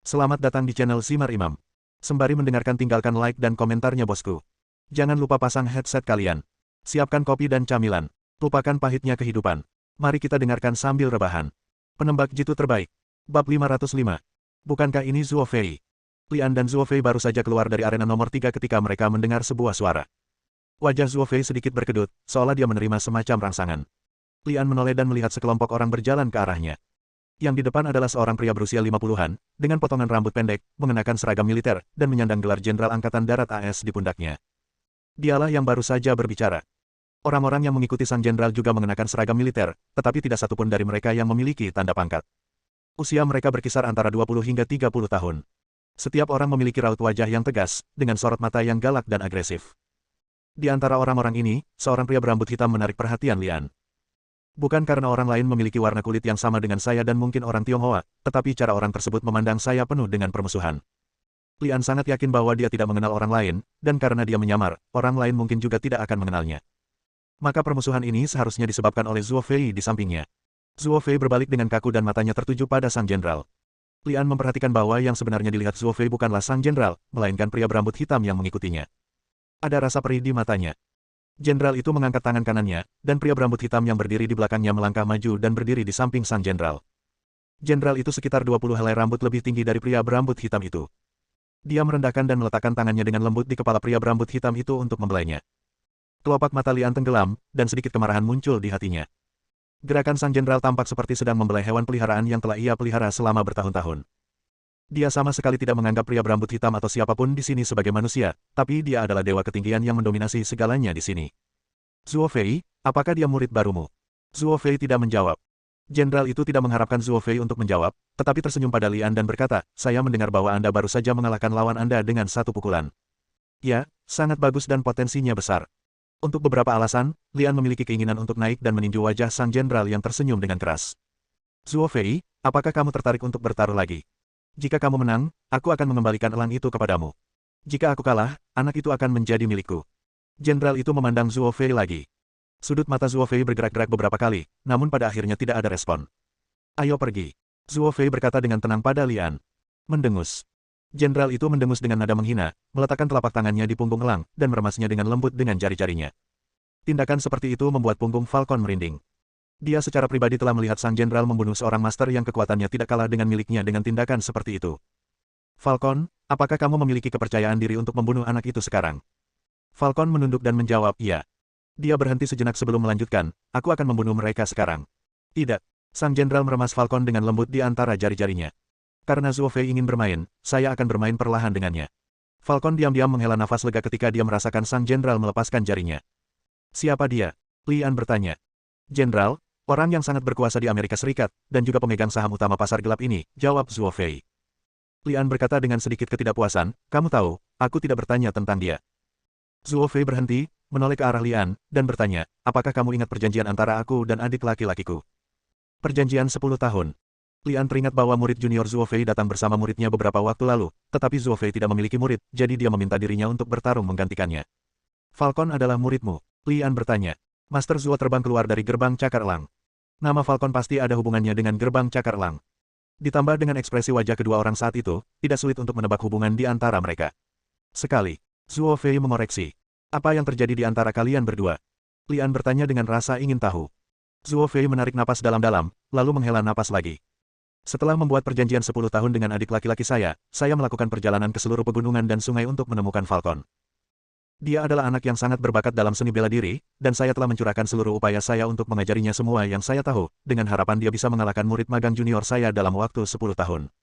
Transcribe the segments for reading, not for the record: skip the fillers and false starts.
Selamat datang di channel Simar Imam. Sembari mendengarkan tinggalkan like dan komentarnya bosku. Jangan lupa pasang headset kalian. Siapkan kopi dan camilan. Lupakan pahitnya kehidupan. Mari kita dengarkan sambil rebahan. Penembak jitu terbaik. Bab 505. Bukankah ini Zuo Fei? Lian dan Zuo Fei baru saja keluar dari arena nomor 3 ketika mereka mendengar sebuah suara. Wajah Zuo Fei sedikit berkedut, seolah dia menerima semacam rangsangan. Lian menoleh dan melihat sekelompok orang berjalan ke arahnya. Yang di depan adalah seorang pria berusia 50-an, dengan potongan rambut pendek, mengenakan seragam militer, dan menyandang gelar Jenderal Angkatan Darat AS di pundaknya. Dialah yang baru saja berbicara. Orang-orang yang mengikuti sang jenderal juga mengenakan seragam militer, tetapi tidak satupun dari mereka yang memiliki tanda pangkat. Usia mereka berkisar antara 20 hingga 30 tahun. Setiap orang memiliki raut wajah yang tegas, dengan sorot mata yang galak dan agresif. Di antara orang-orang ini, seorang pria berambut hitam menarik perhatian Lian. Bukan karena orang lain memiliki warna kulit yang sama dengan saya dan mungkin orang Tionghoa, tetapi cara orang tersebut memandang saya penuh dengan permusuhan. Lian sangat yakin bahwa dia tidak mengenal orang lain, dan karena dia menyamar, orang lain mungkin juga tidak akan mengenalnya. Maka permusuhan ini seharusnya disebabkan oleh Zuo Fei di sampingnya. Zuo Fei berbalik dengan kaku dan matanya tertuju pada sang jenderal. Lian memperhatikan bahwa yang sebenarnya dilihat Zuo Fei bukanlah sang jenderal, melainkan pria berambut hitam yang mengikutinya. Ada rasa perih di matanya. Jenderal itu mengangkat tangan kanannya, dan pria berambut hitam yang berdiri di belakangnya melangkah maju dan berdiri di samping sang jenderal. Jenderal itu sekitar 20 helai rambut lebih tinggi dari pria berambut hitam itu. Dia merendahkan dan meletakkan tangannya dengan lembut di kepala pria berambut hitam itu untuk membelainya. Kelopak mata Lian tenggelam, dan sedikit kemarahan muncul di hatinya. Gerakan sang jenderal tampak seperti sedang membelai hewan peliharaan yang telah ia pelihara selama bertahun-tahun. Dia sama sekali tidak menganggap pria berambut hitam atau siapapun di sini sebagai manusia, tapi dia adalah dewa ketinggian yang mendominasi segalanya di sini. Zuo Fei, apakah dia murid barumu? Zuo Fei tidak menjawab. Jenderal itu tidak mengharapkan Zuo Fei untuk menjawab, tetapi tersenyum pada Lian dan berkata, saya mendengar bahwa Anda baru saja mengalahkan lawan Anda dengan satu pukulan. Ya, sangat bagus dan potensinya besar. Untuk beberapa alasan, Lian memiliki keinginan untuk naik dan meninju wajah sang jenderal yang tersenyum dengan keras. Zuo Fei, apakah kamu tertarik untuk bertaruh lagi? Jika kamu menang, aku akan mengembalikan elang itu kepadamu. Jika aku kalah, anak itu akan menjadi milikku. Jenderal itu memandang Zuo Fei lagi. Sudut mata Zuo Fei bergerak-gerak beberapa kali, namun pada akhirnya tidak ada respon. Ayo pergi. Zuo Fei berkata dengan tenang pada Lian. Mendengus. Jenderal itu mendengus dengan nada menghina, meletakkan telapak tangannya di punggung elang, dan meremasnya dengan lembut dengan jari-jarinya. Tindakan seperti itu membuat punggung Falcon merinding. Dia secara pribadi telah melihat sang jenderal membunuh seorang master yang kekuatannya tidak kalah dengan miliknya dengan tindakan seperti itu. Falcon, apakah kamu memiliki kepercayaan diri untuk membunuh anak itu sekarang? Falcon menunduk dan menjawab, iya. Dia berhenti sejenak sebelum melanjutkan, aku akan membunuh mereka sekarang. Tidak. Sang jenderal meremas Falcon dengan lembut di antara jari-jarinya. Karena Zuo Fei ingin bermain, saya akan bermain perlahan dengannya. Falcon diam-diam menghela nafas lega ketika dia merasakan sang jenderal melepaskan jarinya. Siapa dia? Lian bertanya. Jenderal, orang yang sangat berkuasa di Amerika Serikat, dan juga pemegang saham utama pasar gelap ini, jawab Zuo Fei. Lian berkata dengan sedikit ketidakpuasan, kamu tahu, aku tidak bertanya tentang dia. Zuo Fei berhenti, menoleh ke arah Lian, dan bertanya, apakah kamu ingat perjanjian antara aku dan adik laki-lakiku? Perjanjian 10 tahun. Lian teringat bahwa murid junior Zuo Fei datang bersama muridnya beberapa waktu lalu, tetapi Zuo Fei tidak memiliki murid, jadi dia meminta dirinya untuk bertarung menggantikannya. Falcon adalah muridmu? Lian bertanya. Master Zuo terbang keluar dari gerbang cakar elang. Nama Falcon pasti ada hubungannya dengan gerbang cakar elang. Ditambah dengan ekspresi wajah kedua orang saat itu, tidak sulit untuk menebak hubungan di antara mereka. Sekali, Zuo Fei mengoreksi. Apa yang terjadi di antara kalian berdua? Lian bertanya dengan rasa ingin tahu. Zuo Fei menarik napas dalam-dalam, lalu menghela napas lagi. Setelah membuat perjanjian 10 tahun dengan adik laki-laki saya melakukan perjalanan ke seluruh pegunungan dan sungai untuk menemukan Falcon. Dia adalah anak yang sangat berbakat dalam seni bela diri, dan saya telah mencurahkan seluruh upaya saya untuk mengajarinya semua yang saya tahu, dengan harapan dia bisa mengalahkan murid magang junior saya dalam waktu 10 tahun.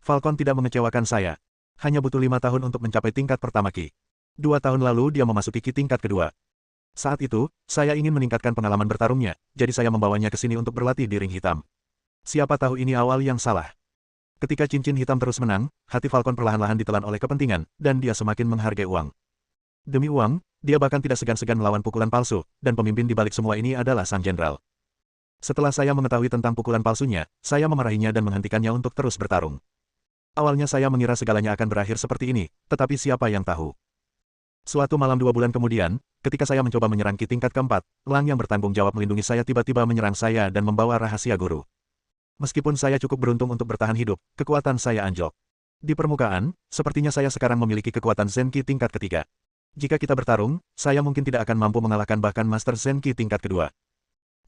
Falcon tidak mengecewakan saya. Hanya butuh 5 tahun untuk mencapai tingkat pertama Ki. 2 tahun lalu dia memasuki Ki tingkat kedua. Saat itu, saya ingin meningkatkan pengalaman bertarungnya, jadi saya membawanya ke sini untuk berlatih di ring hitam. Siapa tahu ini awal yang salah. Ketika cincin hitam terus menang, hati Falcon perlahan-lahan ditelan oleh kepentingan, dan dia semakin menghargai uang. Demi uang, dia bahkan tidak segan-segan melawan pukulan palsu, dan pemimpin di balik semua ini adalah sang jenderal. Setelah saya mengetahui tentang pukulan palsunya, saya memarahinya dan menghentikannya untuk terus bertarung. Awalnya saya mengira segalanya akan berakhir seperti ini, tetapi siapa yang tahu. Suatu malam 2 bulan kemudian, ketika saya mencoba menyerang Ki tingkat keempat, elang yang bertanggung jawab melindungi saya tiba-tiba menyerang saya dan membawa rahasia guru. Meskipun saya cukup beruntung untuk bertahan hidup, kekuatan saya anjlok. Di permukaan, sepertinya saya sekarang memiliki kekuatan Zenki tingkat ketiga. Jika kita bertarung, saya mungkin tidak akan mampu mengalahkan bahkan Master Zenki tingkat kedua.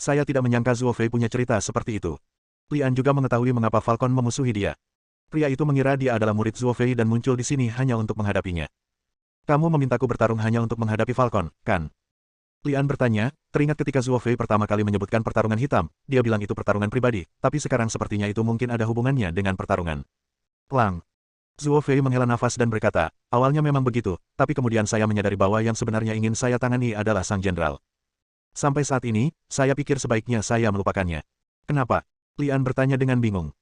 Saya tidak menyangka Zuo Fei punya cerita seperti itu. Lian juga mengetahui mengapa Falcon memusuhi dia. Pria itu mengira dia adalah murid Zuo Fei dan muncul di sini hanya untuk menghadapinya. Kamu memintaku bertarung hanya untuk menghadapi Falcon, kan? Lian bertanya, teringat ketika Zuo Fei pertama kali menyebutkan pertarungan hitam, dia bilang itu pertarungan pribadi, tapi sekarang sepertinya itu mungkin ada hubungannya dengan pertarungan. Plang. Zuo Fei menghela nafas dan berkata, awalnya memang begitu, tapi kemudian saya menyadari bahwa yang sebenarnya ingin saya tangani adalah Sang Jenderal. Sampai saat ini, saya pikir sebaiknya saya melupakannya. Kenapa? Lian bertanya dengan bingung.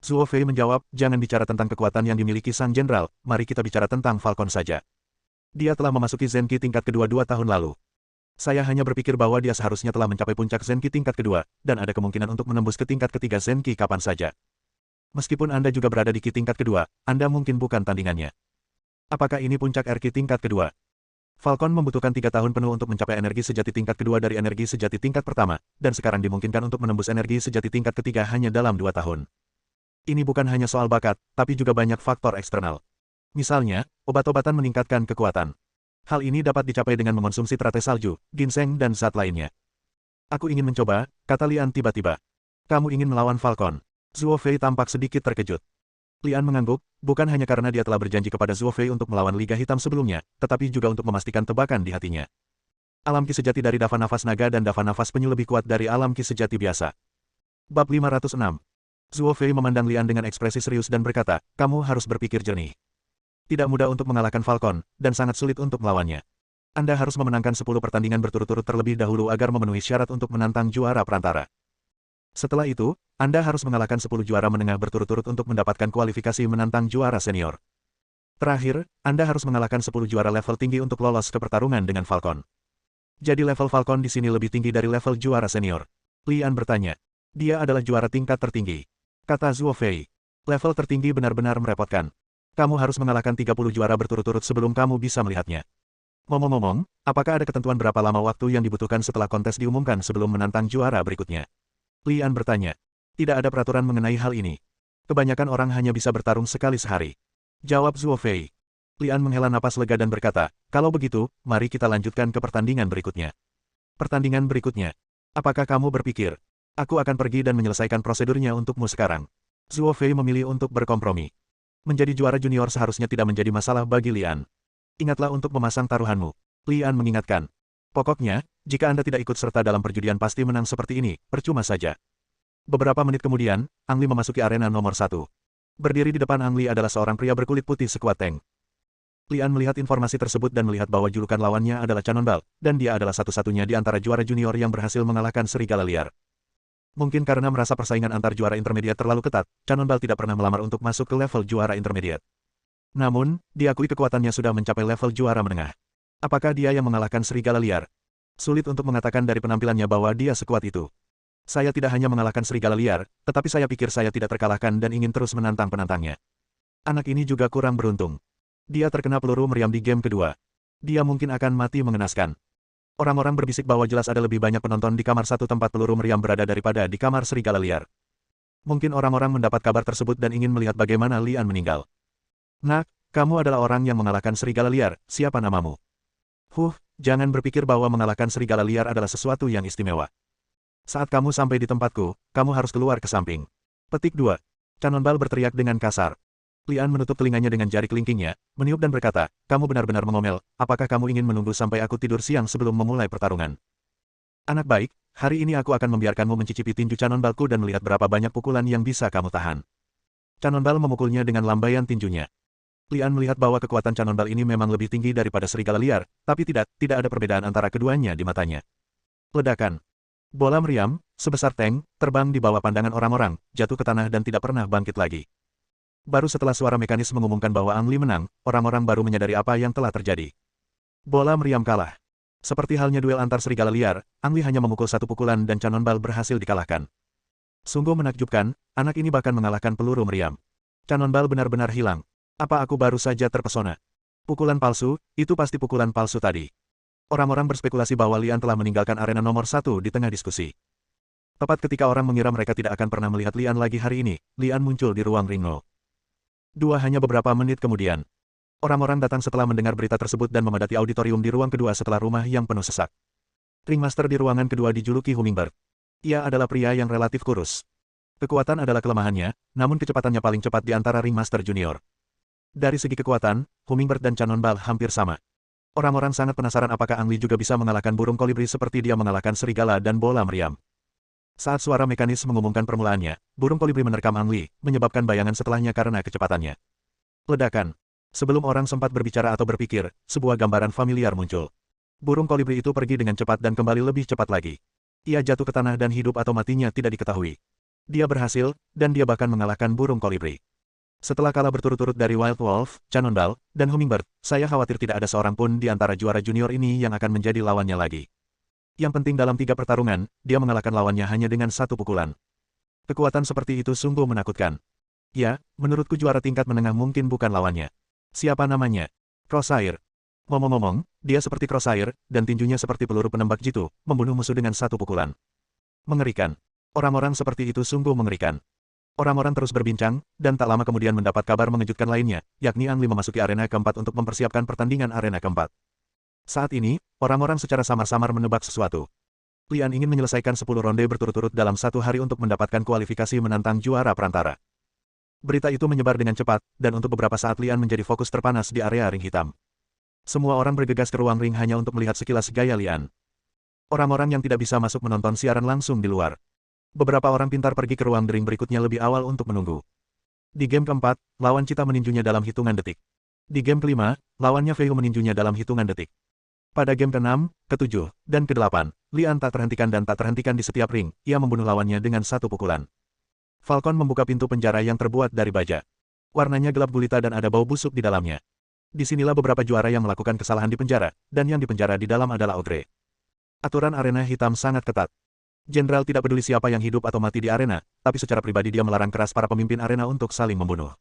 Zuo Fei menjawab, jangan bicara tentang kekuatan yang dimiliki Sang Jenderal, mari kita bicara tentang Falcon saja. Dia telah memasuki Zenki tingkat kedua 2 tahun lalu. Saya hanya berpikir bahwa dia seharusnya telah mencapai puncak Zenki tingkat kedua, dan ada kemungkinan untuk menembus ke tingkat ketiga Zenki kapan saja. Meskipun Anda juga berada di Ki tingkat kedua, Anda mungkin bukan tandingannya. Apakah ini puncak Ki tingkat kedua? Falcon membutuhkan 3 tahun penuh untuk mencapai energi sejati tingkat kedua dari energi sejati tingkat pertama, dan sekarang dimungkinkan untuk menembus energi sejati tingkat ketiga hanya dalam 2 tahun. Ini bukan hanya soal bakat, tapi juga banyak faktor eksternal. Misalnya, obat-obatan meningkatkan kekuatan. Hal ini dapat dicapai dengan mengonsumsi teratai salju, ginseng dan zat lainnya. Aku ingin mencoba, kata Lian tiba-tiba. Kamu ingin melawan Falcon? Zuo Fei tampak sedikit terkejut. Lian mengangguk, bukan hanya karena dia telah berjanji kepada Zuo Fei untuk melawan Liga Hitam sebelumnya, tetapi juga untuk memastikan tebakan di hatinya. Alam ki sejati dari Dava Nafas Naga dan Dava Nafas Penyu lebih kuat dari alam ki sejati biasa. Bab 506. Zuo Fei memandang Lian dengan ekspresi serius dan berkata, kamu harus berpikir jernih. Tidak mudah untuk mengalahkan Falcon, dan sangat sulit untuk melawannya. Anda harus memenangkan 10 pertandingan berturut-turut terlebih dahulu agar memenuhi syarat untuk menantang juara perantara. Setelah itu, Anda harus mengalahkan 10 juara menengah berturut-turut untuk mendapatkan kualifikasi menantang juara senior. Terakhir, Anda harus mengalahkan 10 juara level tinggi untuk lolos ke pertarungan dengan Falcon. Jadi level Falcon di sini lebih tinggi dari level juara senior. Lian bertanya. Dia adalah juara tingkat tertinggi. Kata Zuo Fei. Level tertinggi benar-benar merepotkan. Kamu harus mengalahkan 30 juara berturut-turut sebelum kamu bisa melihatnya. Ngomong-ngomong, apakah ada ketentuan berapa lama waktu yang dibutuhkan setelah kontes diumumkan sebelum menantang juara berikutnya? Lian bertanya. Tidak ada peraturan mengenai hal ini. Kebanyakan orang hanya bisa bertarung sekali sehari. Jawab Zuo Fei. Lian menghela napas lega dan berkata, kalau begitu, mari kita lanjutkan ke pertandingan berikutnya. Pertandingan berikutnya. Apakah kamu berpikir? Aku akan pergi dan menyelesaikan prosedurnya untukmu sekarang. Zuo Fei memilih untuk berkompromi. Menjadi juara junior seharusnya tidak menjadi masalah bagi Lian. Ingatlah untuk memasang taruhanmu. Lian mengingatkan. Pokoknya, jika Anda tidak ikut serta dalam perjudian pasti menang seperti ini, percuma saja. Beberapa menit kemudian, Ang Li memasuki arena nomor 1. Berdiri di depan Ang Li adalah seorang pria berkulit putih sekuat tank. Lian melihat informasi tersebut dan melihat bahwa julukan lawannya adalah Cannonball, dan dia adalah satu-satunya di antara juara junior yang berhasil mengalahkan serigala liar. Mungkin karena merasa persaingan antar juara intermediate terlalu ketat, Cannonball tidak pernah melamar untuk masuk ke level juara intermediate. Namun, diakui kekuatannya sudah mencapai level juara menengah. Apakah dia yang mengalahkan serigala liar? Sulit untuk mengatakan dari penampilannya bahwa dia sekuat itu. Saya tidak hanya mengalahkan serigala liar, tetapi saya pikir saya tidak terkalahkan dan ingin terus menantang penantangnya. Anak ini juga kurang beruntung. Dia terkena peluru meriam di game kedua. Dia mungkin akan mati mengenaskan. Orang-orang berbisik bahwa jelas ada lebih banyak penonton di kamar satu tempat peluru meriam berada daripada di kamar serigala liar. Mungkin orang-orang mendapat kabar tersebut dan ingin melihat bagaimana Lian meninggal. Nak, kamu adalah orang yang mengalahkan serigala liar, siapa namamu? Jangan berpikir bahwa mengalahkan serigala liar adalah sesuatu yang istimewa. Saat kamu sampai di tempatku, kamu harus keluar ke samping. Petik 2. Cannonball berteriak dengan kasar. Lian menutup telinganya dengan jari kelingkingnya, meniup dan berkata, kamu benar-benar mengomel, apakah kamu ingin menunggu sampai aku tidur siang sebelum memulai pertarungan? Anak baik, hari ini aku akan membiarkanmu mencicipi tinju Cannonballku dan melihat berapa banyak pukulan yang bisa kamu tahan. Cannonball memukulnya dengan lambaian tinjunya. Lian melihat bahwa kekuatan Cannonball ini memang lebih tinggi daripada serigala liar, tapi tidak ada perbedaan antara keduanya di matanya. Ledakan. Bola meriam, sebesar tank, terbang di bawah pandangan orang-orang, jatuh ke tanah dan tidak pernah bangkit lagi. Baru setelah suara mekanis mengumumkan bahwa Ang Li menang, orang-orang baru menyadari apa yang telah terjadi. Bola meriam kalah. Seperti halnya duel antar serigala liar, Ang Li hanya memukul satu pukulan dan Cannonball berhasil dikalahkan. Sungguh menakjubkan, anak ini bahkan mengalahkan peluru meriam. Cannonball benar-benar hilang. Apa aku baru saja terpesona? Pukulan palsu, itu pasti pukulan palsu tadi. Orang-orang berspekulasi bahwa Lian telah meninggalkan arena nomor 1 di tengah diskusi. Tepat ketika orang mengira mereka tidak akan pernah melihat Lian lagi hari ini, Lian muncul di ruang ring 0. Hanya beberapa menit kemudian. Orang-orang datang setelah mendengar berita tersebut dan memadati auditorium di ruang kedua setelah rumah yang penuh sesak. Ringmaster di ruangan kedua dijuluki Hummingbird. Ia adalah pria yang relatif kurus. Kekuatan adalah kelemahannya, namun kecepatannya paling cepat di antara Ringmaster Junior. Dari segi kekuatan, Hummingbird dan Cannonball hampir sama. Orang-orang sangat penasaran apakah Ang Li juga bisa mengalahkan burung kolibri seperti dia mengalahkan serigala dan bola meriam. Saat suara mekanis mengumumkan permulaannya, burung kolibri menerkam Ang Li, menyebabkan bayangan setelahnya karena kecepatannya. Ledakan. Sebelum orang sempat berbicara atau berpikir, sebuah gambaran familiar muncul. Burung kolibri itu pergi dengan cepat dan kembali lebih cepat lagi. Ia jatuh ke tanah dan hidup atau matinya tidak diketahui. Dia berhasil, dan dia bahkan mengalahkan burung kolibri. Setelah kalah berturut-turut dari Wild Wolf, Cannonball, dan Hummingbird, saya khawatir tidak ada seorang pun di antara juara junior ini yang akan menjadi lawannya lagi. Yang penting dalam 3 pertarungan, dia mengalahkan lawannya hanya dengan 1 pukulan. Kekuatan seperti itu sungguh menakutkan. Ya, menurutku juara tingkat menengah mungkin bukan lawannya. Siapa namanya? Crosshair. Ngomong-ngomong, dia seperti Crosshair, dan tinjunya seperti peluru penembak jitu, membunuh musuh dengan 1 pukulan. Mengerikan. Orang-orang seperti itu sungguh mengerikan. Orang-orang terus berbincang, dan tak lama kemudian mendapat kabar mengejutkan lainnya, yakni Ang Li memasuki arena keempat untuk mempersiapkan pertandingan arena keempat. Saat ini, orang-orang secara samar-samar menebak sesuatu. Lian ingin menyelesaikan 10 ronde berturut-turut dalam 1 hari untuk mendapatkan kualifikasi menantang juara perantara. Berita itu menyebar dengan cepat, dan untuk beberapa saat Lian menjadi fokus terpanas di area ring hitam. Semua orang bergegas ke ruang ring hanya untuk melihat sekilas gaya Lian. Orang-orang yang tidak bisa masuk menonton siaran langsung di luar. Beberapa orang pintar pergi ke ruang ring berikutnya lebih awal untuk menunggu. Di game keempat, lawan Cita meninjunya dalam hitungan detik. Di game kelima, lawannya Feihu meninjunya dalam hitungan detik. Pada game ke-6, ke-7, dan ke-8, Lian tak terhentikan dan tak terhentikan di setiap ring, ia membunuh lawannya dengan 1 pukulan. Falcon membuka pintu penjara yang terbuat dari baja. Warnanya gelap gulita dan ada bau busuk di dalamnya. Disinilah beberapa juara yang melakukan kesalahan di penjara, dan yang dipenjara di dalam adalah Ogre. Aturan arena hitam sangat ketat. Jenderal tidak peduli siapa yang hidup atau mati di arena, tapi secara pribadi dia melarang keras para pemimpin arena untuk saling membunuh.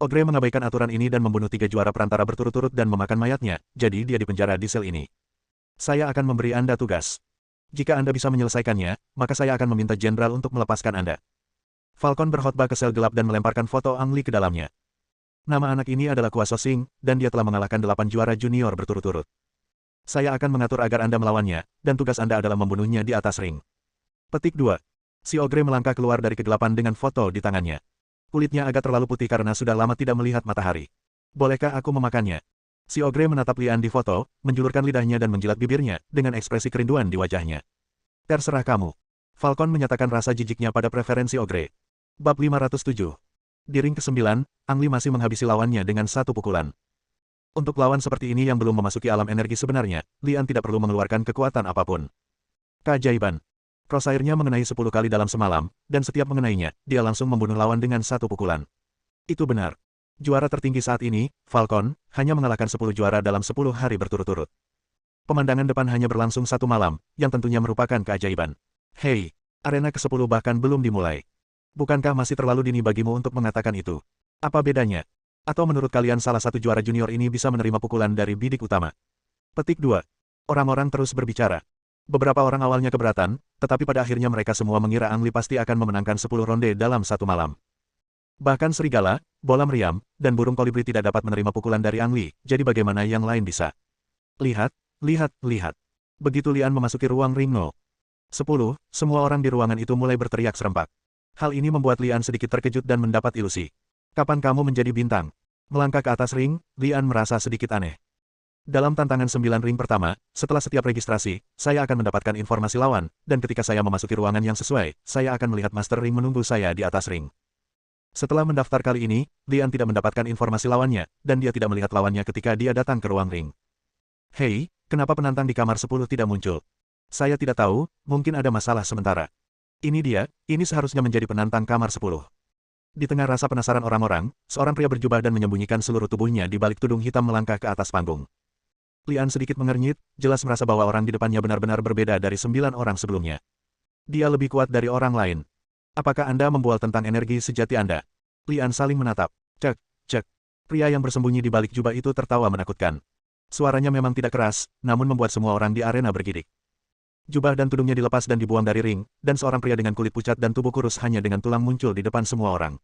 Ogre mengabaikan aturan ini dan membunuh 3 juara perantara berturut-turut dan memakan mayatnya, jadi dia dipenjara di sel ini. Saya akan memberi Anda tugas. Jika Anda bisa menyelesaikannya, maka saya akan meminta jenderal untuk melepaskan Anda. Falcon berkhotbah ke sel gelap dan melemparkan foto Ang Li ke dalamnya. Nama anak ini adalah Kuaso Sing, dan dia telah mengalahkan 8 juara junior berturut-turut. Saya akan mengatur agar Anda melawannya, dan tugas Anda adalah membunuhnya di atas ring. Petik 2. Si Ogre melangkah keluar dari kegelapan dengan foto di tangannya. Kulitnya agak terlalu putih karena sudah lama tidak melihat matahari. Bolehkah aku memakannya? Si Ogre menatap Lian di foto, menjulurkan lidahnya dan menjilat bibirnya, dengan ekspresi kerinduan di wajahnya. Terserah kamu. Falcon menyatakan rasa jijiknya pada preferensi Ogre. Bab 507. Di ring ke-9, Ang Li masih menghabisi lawannya dengan 1 pukulan. Untuk lawan seperti ini yang belum memasuki alam energi sebenarnya, Lian tidak perlu mengeluarkan kekuatan apapun. Keajaiban. Crosshair-nya mengenai 10 kali dalam semalam, dan setiap mengenainya, dia langsung membunuh lawan dengan 1 pukulan. Itu benar. Juara tertinggi saat ini, Falcon, hanya mengalahkan 10 juara dalam 10 hari berturut-turut. Pemandangan depan hanya berlangsung 1 malam, yang tentunya merupakan keajaiban. Hei, arena ke-10 bahkan belum dimulai. Bukankah masih terlalu dini bagimu untuk mengatakan itu? Apa bedanya? Atau menurut kalian salah satu juara junior ini bisa menerima pukulan dari bidik utama? Petik 2. Orang-orang terus berbicara. Beberapa orang awalnya keberatan, tetapi pada akhirnya mereka semua mengira Ang Li pasti akan memenangkan 10 ronde dalam 1 malam. Bahkan serigala, bola meriam, dan burung kolibri tidak dapat menerima pukulan dari Ang Li, jadi bagaimana yang lain bisa? Lihat, lihat, lihat. Begitu Lian memasuki ruang ring 10, semua orang di ruangan itu mulai berteriak serempak. Hal ini membuat Lian sedikit terkejut dan mendapat ilusi. Kapan kamu menjadi bintang? Melangkah ke atas ring, Lian merasa sedikit aneh. Dalam tantangan 9 ring pertama, setelah setiap registrasi, saya akan mendapatkan informasi lawan, dan ketika saya memasuki ruangan yang sesuai, saya akan melihat Master Ring menunggu saya di atas ring. Setelah mendaftar kali ini, Lian tidak mendapatkan informasi lawannya, dan dia tidak melihat lawannya ketika dia datang ke ruang ring. Hei, kenapa penantang di kamar 10 tidak muncul? Saya tidak tahu, mungkin ada masalah sementara. Ini dia, ini seharusnya menjadi penantang kamar 10. Di tengah rasa penasaran orang-orang, seorang pria berjubah dan menyembunyikan seluruh tubuhnya di balik tudung hitam melangkah ke atas panggung. Lian sedikit mengernyit, jelas merasa bahwa orang di depannya benar-benar berbeda dari 9 orang sebelumnya. Dia lebih kuat dari orang lain. Apakah Anda membual tentang energi sejati Anda? Lian saling menatap. Cek, cek. Pria yang bersembunyi di balik jubah itu tertawa menakutkan. Suaranya memang tidak keras, namun membuat semua orang di arena bergidik. Jubah dan tudungnya dilepas dan dibuang dari ring, dan seorang pria dengan kulit pucat dan tubuh kurus hanya dengan tulang muncul di depan semua orang.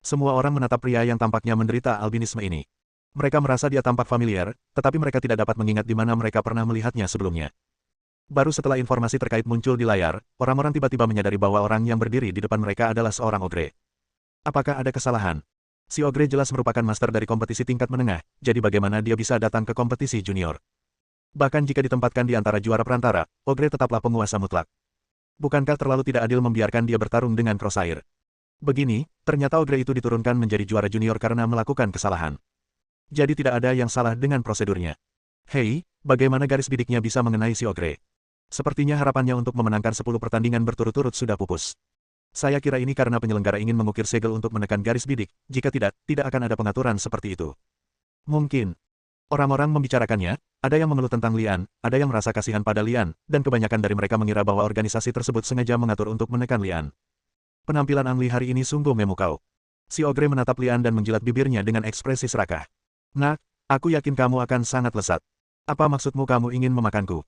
Semua orang menatap pria yang tampaknya menderita albinisme ini. Mereka merasa dia tampak familiar, tetapi mereka tidak dapat mengingat di mana mereka pernah melihatnya sebelumnya. Baru setelah informasi terkait muncul di layar, orang-orang tiba-tiba menyadari bahwa orang yang berdiri di depan mereka adalah seorang ogre. Apakah ada kesalahan? Si ogre jelas merupakan master dari kompetisi tingkat menengah, jadi bagaimana dia bisa datang ke kompetisi junior? Bahkan jika ditempatkan di antara juara perantara, ogre tetaplah penguasa mutlak. Bukankah terlalu tidak adil membiarkan dia bertarung dengan Crosshair? Begini, ternyata ogre itu diturunkan menjadi juara junior karena melakukan kesalahan. Jadi tidak ada yang salah dengan prosedurnya. Hei, bagaimana garis bidiknya bisa mengenai si ogre? Sepertinya harapannya untuk memenangkan 10 pertandingan berturut-turut sudah pupus. Saya kira ini karena penyelenggara ingin mengukir segel untuk menekan garis bidik, jika tidak, tidak akan ada pengaturan seperti itu. Mungkin. Orang-orang membicarakannya, ada yang mengeluh tentang Lian, ada yang merasa kasihan pada Lian, dan kebanyakan dari mereka mengira bahwa organisasi tersebut sengaja mengatur untuk menekan Lian. Penampilan Ang Li hari ini sungguh memukau. Si ogre menatap Lian dan menjilat bibirnya dengan ekspresi serakah. Nak, aku yakin kamu akan sangat lesat. Apa maksudmu kamu ingin memakanku?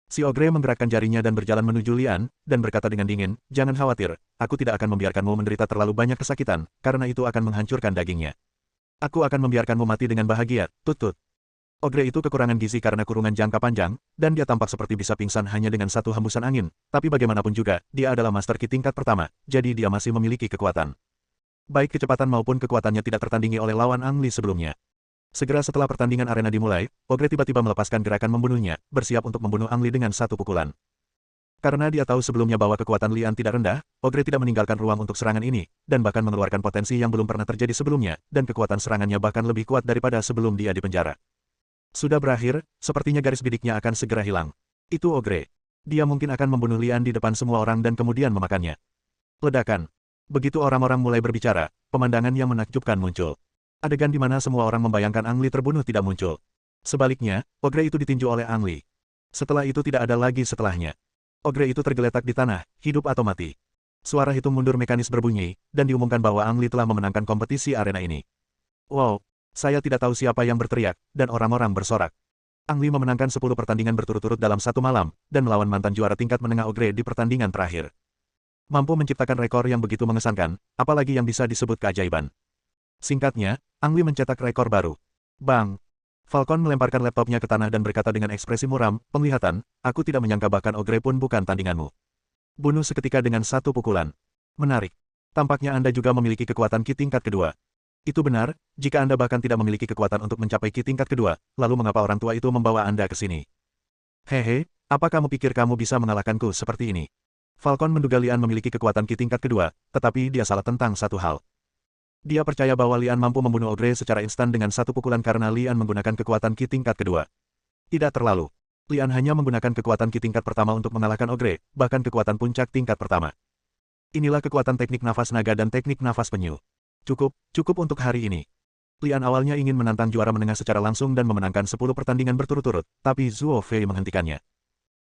Si ogre menggerakkan jarinya dan berjalan menuju Lian, dan berkata dengan dingin, jangan khawatir, aku tidak akan membiarkanmu menderita terlalu banyak kesakitan, karena itu akan menghancurkan dagingnya. Aku akan membiarkanmu mati dengan bahagia, tut-tut. Ogre itu kekurangan gizi karena kurungan jangka panjang, dan dia tampak seperti bisa pingsan hanya dengan satu hembusan angin, tapi bagaimanapun juga, dia adalah Master Ki tingkat pertama, jadi dia masih memiliki kekuatan. Baik kecepatan maupun kekuatannya tidak tertandingi oleh lawan Ang Li sebelumnya. Segera setelah pertandingan arena dimulai, ogre tiba-tiba melepaskan gerakan membunuhnya, bersiap untuk membunuh Ang Li dengan satu pukulan. Karena dia tahu sebelumnya bahwa kekuatan Lian tidak rendah, ogre tidak meninggalkan ruang untuk serangan ini, dan bahkan mengeluarkan potensi yang belum pernah terjadi sebelumnya, dan kekuatan serangannya bahkan lebih kuat daripada sebelum dia dipenjara. Sudah berakhir, sepertinya garis bidiknya akan segera hilang. Itu ogre. Dia mungkin akan membunuh Lian di depan semua orang dan kemudian memakannya. Ledakan. Begitu orang-orang mulai berbicara, pemandangan yang menakjubkan muncul. Adegan di mana semua orang membayangkan Ang Li terbunuh tidak muncul. Sebaliknya, ogre itu ditinju oleh Ang Li. Setelah itu tidak ada lagi setelahnya. Ogre itu tergeletak di tanah, hidup atau mati. Suara hitung mundur mekanis berbunyi, dan diumumkan bahwa Ang Li telah memenangkan kompetisi arena ini. Wow! Saya tidak tahu siapa yang berteriak, dan orang-orang bersorak. Ang Li memenangkan 10 pertandingan berturut-turut dalam satu malam, dan melawan mantan juara tingkat menengah ogre di pertandingan terakhir. Mampu menciptakan rekor yang begitu mengesankan, apalagi yang bisa disebut keajaiban. Singkatnya, Ang Li mencetak rekor baru. Bang! Falcon melemparkan laptopnya ke tanah dan berkata dengan ekspresi muram, penglihatan, aku tidak menyangka bahkan ogre pun bukan tandinganmu. Bunuh seketika dengan satu pukulan. Menarik. Tampaknya Anda juga memiliki kekuatan Ki tingkat kedua. Itu benar, jika Anda bahkan tidak memiliki kekuatan untuk mencapai Ki tingkat kedua, lalu mengapa orang tua itu membawa Anda ke sini? Hehe, apa kamu pikir kamu bisa mengalahkanku seperti ini? Falcon menduga Lian memiliki kekuatan Ki tingkat kedua, tetapi dia salah tentang satu hal. Dia percaya bahwa Lian mampu membunuh ogre secara instan dengan satu pukulan karena Lian menggunakan kekuatan Ki tingkat kedua. Tidak terlalu. Lian hanya menggunakan kekuatan Ki tingkat pertama untuk mengalahkan ogre, bahkan kekuatan puncak tingkat pertama. Inilah kekuatan teknik nafas naga dan teknik nafas penyu. Cukup untuk hari ini. Lian awalnya ingin menantang juara menengah secara langsung dan memenangkan 10 pertandingan berturut-turut, tapi Zhuo Fei menghentikannya.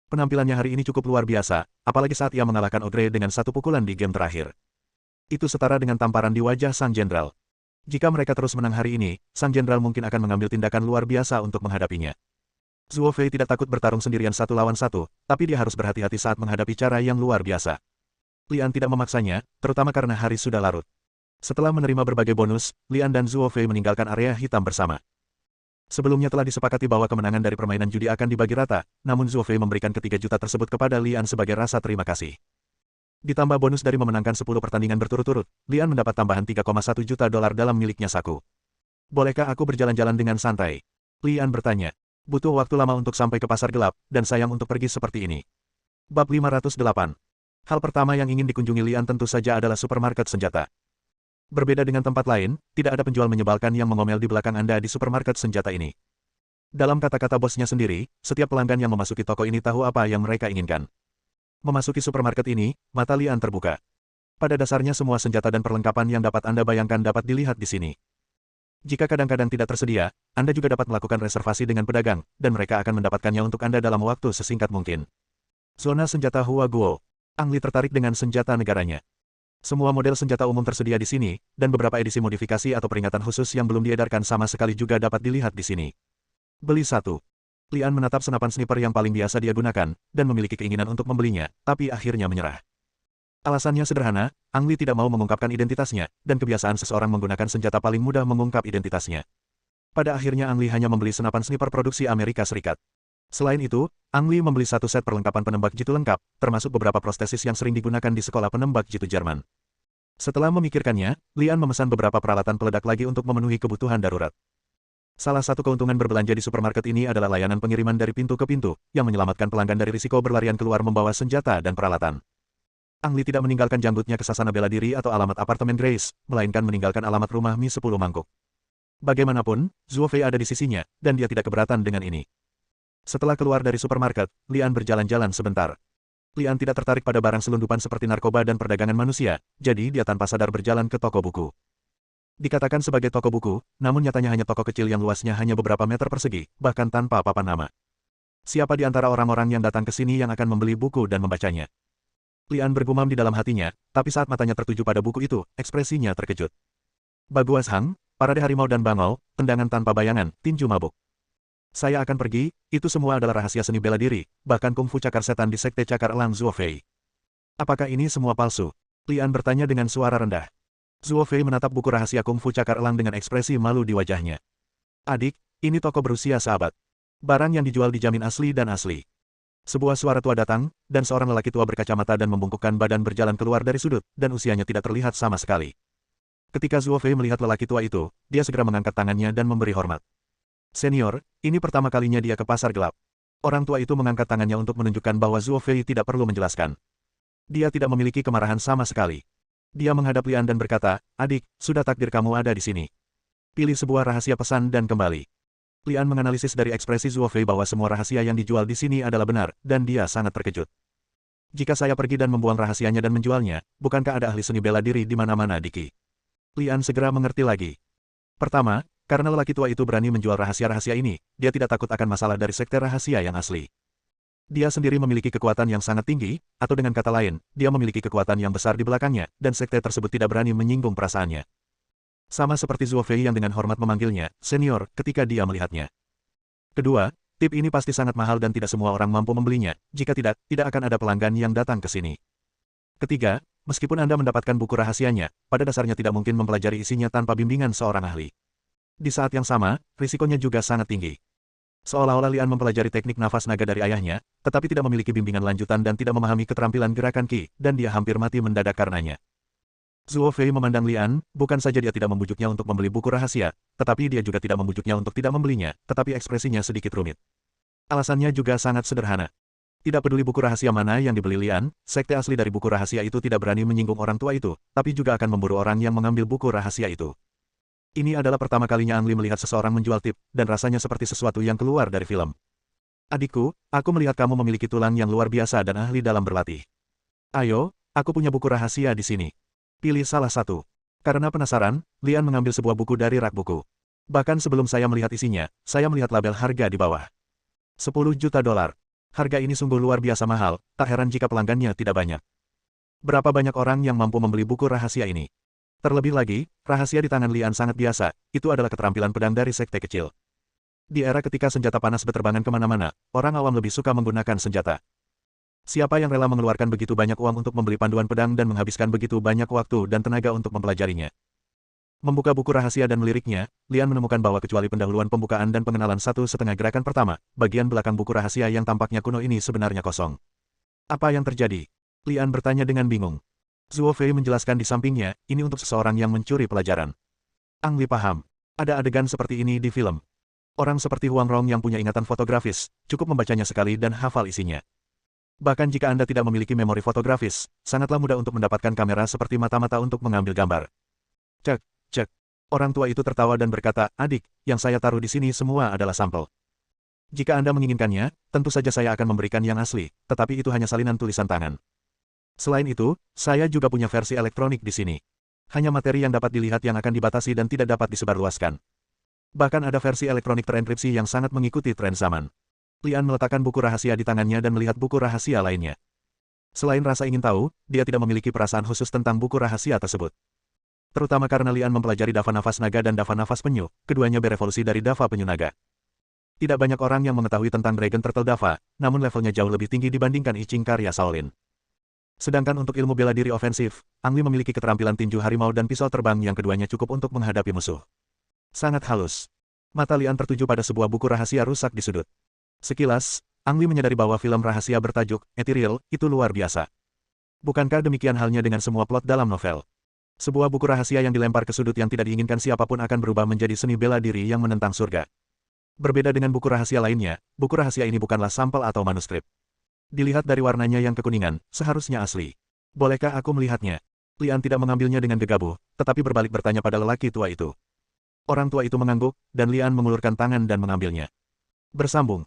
Penampilannya hari ini cukup luar biasa, apalagi saat ia mengalahkan ogre dengan satu pukulan di game terakhir. Itu setara dengan tamparan di wajah Sang Jenderal. Jika mereka terus menang hari ini, Sang Jenderal mungkin akan mengambil tindakan luar biasa untuk menghadapinya. Zhuo Fei tidak takut bertarung sendirian satu lawan satu, tapi dia harus berhati-hati saat menghadapi cara yang luar biasa. Lian tidak memaksanya, terutama karena hari sudah larut. Setelah menerima berbagai bonus, Lian dan Zhuo Fei meninggalkan area hitam bersama. Sebelumnya telah disepakati bahwa kemenangan dari permainan judi akan dibagi rata, namun Zhuo Fei memberikan ketiga juta tersebut kepada Lian sebagai rasa terima kasih. Ditambah bonus dari memenangkan 10 pertandingan berturut-turut, Lian mendapat tambahan 3,1 juta dolar dalam miliknya saku. Bolehkah aku berjalan-jalan dengan santai? Lian bertanya. Butuh waktu lama untuk sampai ke pasar gelap, dan sayang untuk pergi seperti ini. Bab 508. Hal pertama yang ingin dikunjungi Lian tentu saja adalah supermarket senjata. Berbeda dengan tempat lain, tidak ada penjual menyebalkan yang mengomel di belakang Anda di supermarket senjata ini. Dalam kata-kata bosnya sendiri, setiap pelanggan yang memasuki toko ini tahu apa yang mereka inginkan. Memasuki supermarket ini, mata Lian terbuka. Pada dasarnya semua senjata dan perlengkapan yang dapat Anda bayangkan dapat dilihat di sini. Jika kadang-kadang tidak tersedia, Anda juga dapat melakukan reservasi dengan pedagang, dan mereka akan mendapatkannya untuk Anda dalam waktu sesingkat mungkin. Zona senjata Hua Guo. Ang Li tertarik dengan senjata negaranya. Semua model senjata umum tersedia di sini, dan beberapa edisi modifikasi atau peringatan khusus yang belum diedarkan sama sekali juga dapat dilihat di sini. Beli satu. Lian menatap senapan sniper yang paling biasa dia gunakan, dan memiliki keinginan untuk membelinya, tapi akhirnya menyerah. Alasannya sederhana, Ang Li tidak mau mengungkapkan identitasnya, dan kebiasaan seseorang menggunakan senjata paling mudah mengungkap identitasnya. Pada akhirnya Ang Li hanya membeli senapan sniper produksi Amerika Serikat. Selain itu, Ang Li membeli satu set perlengkapan penembak jitu lengkap, termasuk beberapa prostesis yang sering digunakan di sekolah penembak jitu Jerman. Setelah memikirkannya, Lian memesan beberapa peralatan peledak lagi untuk memenuhi kebutuhan darurat. Salah satu keuntungan berbelanja di supermarket ini adalah layanan pengiriman dari pintu ke pintu, yang menyelamatkan pelanggan dari risiko berlarian keluar membawa senjata dan peralatan. Ang Li tidak meninggalkan janggutnya ke sasana bela diri atau alamat apartemen Grace, melainkan meninggalkan alamat rumah Mi 10 mangkuk. Bagaimanapun, Zhuo Fei ada di sisinya, dan dia tidak keberatan dengan ini. Setelah keluar dari supermarket, Lian berjalan-jalan sebentar. Lian tidak tertarik pada barang selundupan seperti narkoba dan perdagangan manusia, jadi dia tanpa sadar berjalan ke toko buku. Dikatakan sebagai toko buku, namun nyatanya hanya toko kecil yang luasnya hanya beberapa meter persegi, bahkan tanpa papan nama. Siapa di antara orang-orang yang datang ke sini yang akan membeli buku dan membacanya? Lian bergumam di dalam hatinya, tapi saat matanya tertuju pada buku itu, ekspresinya terkejut. Baguas Hang, Parade Harimau dan Bangau, Tendangan Tanpa Bayangan, Tinju Mabuk. Saya akan pergi, itu semua adalah rahasia seni bela diri, bahkan kungfu cakar setan di Sekte Cakar Elang Zhuo Fei. Apakah ini semua palsu? Lian bertanya dengan suara rendah. Zhuo Fei menatap buku rahasia kungfu cakar elang dengan ekspresi malu di wajahnya. Adik, ini toko berusia seabad. Barang yang dijual dijamin asli dan asli. Sebuah suara tua datang, dan seorang lelaki tua berkacamata dan membungkukkan badan berjalan keluar dari sudut, dan usianya tidak terlihat sama sekali. Ketika Zhuo Fei melihat lelaki tua itu, dia segera mengangkat tangannya dan memberi hormat. Senior, ini pertama kalinya dia ke pasar gelap. Orang tua itu mengangkat tangannya untuk menunjukkan bahwa Zhuo Fei tidak perlu menjelaskan. Dia tidak memiliki kemarahan sama sekali. Dia menghadap Lian dan berkata, adik, sudah takdir kamu ada di sini. Pilih sebuah rahasia pesan dan kembali. Lian menganalisis dari ekspresi Zhuo Fei bahwa semua rahasia yang dijual di sini adalah benar, dan dia sangat terkejut. Jika saya pergi dan membuang rahasianya dan menjualnya, bukankah ada ahli seni bela diri di mana-mana Diki? Lian segera mengerti lagi. Pertama, karena lelaki tua itu berani menjual rahasia-rahasia ini, dia tidak takut akan masalah dari sekte rahasia yang asli. Dia sendiri memiliki kekuatan yang sangat tinggi, atau dengan kata lain, dia memiliki kekuatan yang besar di belakangnya, dan sekte tersebut tidak berani menyinggung perasaannya. Sama seperti Zhuo Fei yang dengan hormat memanggilnya, senior, ketika dia melihatnya. Kedua, tip ini pasti sangat mahal dan tidak semua orang mampu membelinya, jika tidak, tidak akan ada pelanggan yang datang ke sini. Ketiga, meskipun Anda mendapatkan buku rahasianya, pada dasarnya tidak mungkin mempelajari isinya tanpa bimbingan seorang ahli. Di saat yang sama, risikonya juga sangat tinggi. Seolah-olah Lian mempelajari teknik nafas naga dari ayahnya, tetapi tidak memiliki bimbingan lanjutan dan tidak memahami keterampilan gerakan Qi, dan dia hampir mati mendadak karenanya. Zhuo Fei memandang Lian, bukan saja dia tidak membujuknya untuk membeli buku rahasia, tetapi dia juga tidak membujuknya untuk tidak membelinya, tetapi ekspresinya sedikit rumit. Alasannya juga sangat sederhana. Tidak peduli buku rahasia mana yang dibeli Lian, sekte asli dari buku rahasia itu tidak berani menyinggung orang tua itu, tapi juga akan memburu orang yang mengambil buku rahasia itu. Ini adalah pertama kalinya Ang Li melihat seseorang menjual tip, dan rasanya seperti sesuatu yang keluar dari film. Adikku, aku melihat kamu memiliki tulang yang luar biasa dan ahli dalam berlatih. Ayo, aku punya buku rahasia di sini. Pilih salah satu. Karena penasaran, Lian mengambil sebuah buku dari rak buku. Bahkan sebelum saya melihat isinya, saya melihat label harga di bawah. 10 juta dolar. Harga ini sungguh luar biasa mahal, tak heran jika pelanggannya tidak banyak. Berapa banyak orang yang mampu membeli buku rahasia ini? Terlebih lagi, rahasia di tangan Lian sangat biasa, itu adalah keterampilan pedang dari sekte kecil. Di era ketika senjata panas berterbangan kemana-mana, orang awam lebih suka menggunakan senjata. Siapa yang rela mengeluarkan begitu banyak uang untuk membeli panduan pedang dan menghabiskan begitu banyak waktu dan tenaga untuk mempelajarinya? Membuka buku rahasia dan meliriknya, Lian menemukan bahwa kecuali pendahuluan pembukaan dan pengenalan 1/2 gerakan pertama, bagian belakang buku rahasia yang tampaknya kuno ini sebenarnya kosong. Apa yang terjadi? Lian bertanya dengan bingung. Zhuo Fei menjelaskan di sampingnya, ini untuk seseorang yang mencuri pelajaran. Ang Li paham. Ada adegan seperti ini di film. Orang seperti Huang Rong yang punya ingatan fotografis, cukup membacanya sekali dan hafal isinya. Bahkan jika Anda tidak memiliki memori fotografis, sangatlah mudah untuk mendapatkan kamera seperti mata-mata untuk mengambil gambar. Cek, cek. Orang tua itu tertawa dan berkata, adik, yang saya taruh di sini semua adalah sampel. Jika Anda menginginkannya, tentu saja saya akan memberikan yang asli, tetapi itu hanya salinan tulisan tangan. Selain itu, saya juga punya versi elektronik di sini. Hanya materi yang dapat dilihat yang akan dibatasi dan tidak dapat disebarluaskan. Bahkan ada versi elektronik terenkripsi yang sangat mengikuti tren zaman. Lian meletakkan buku rahasia di tangannya dan melihat buku rahasia lainnya. Selain rasa ingin tahu, dia tidak memiliki perasaan khusus tentang buku rahasia tersebut. Terutama karena Lian mempelajari Dava Nafas Naga dan Dava Nafas Penyu, keduanya berevolusi dari Dava Penyu Naga. Tidak banyak orang yang mengetahui tentang Dragon Turtle Dava, namun levelnya jauh lebih tinggi dibandingkan I Ching karya Shaolin. Sedangkan untuk ilmu bela diri ofensif, Ang Li memiliki keterampilan tinju harimau dan pisau terbang yang keduanya cukup untuk menghadapi musuh. Sangat halus. Mata Lian tertuju pada sebuah buku rahasia rusak di sudut. Sekilas, Ang Li menyadari bahwa film rahasia bertajuk Ethereal itu luar biasa. Bukankah demikian halnya dengan semua plot dalam novel? Sebuah buku rahasia yang dilempar ke sudut yang tidak diinginkan siapapun akan berubah menjadi seni bela diri yang menentang surga. Berbeda dengan buku rahasia lainnya, buku rahasia ini bukanlah sampel atau manuskrip. Dilihat dari warnanya yang kekuningan, seharusnya asli. Bolehkah aku melihatnya? Lian tidak mengambilnya dengan gegabah, tetapi berbalik bertanya pada lelaki tua itu. Orang tua itu mengangguk, dan Lian mengulurkan tangan dan mengambilnya. Bersambung,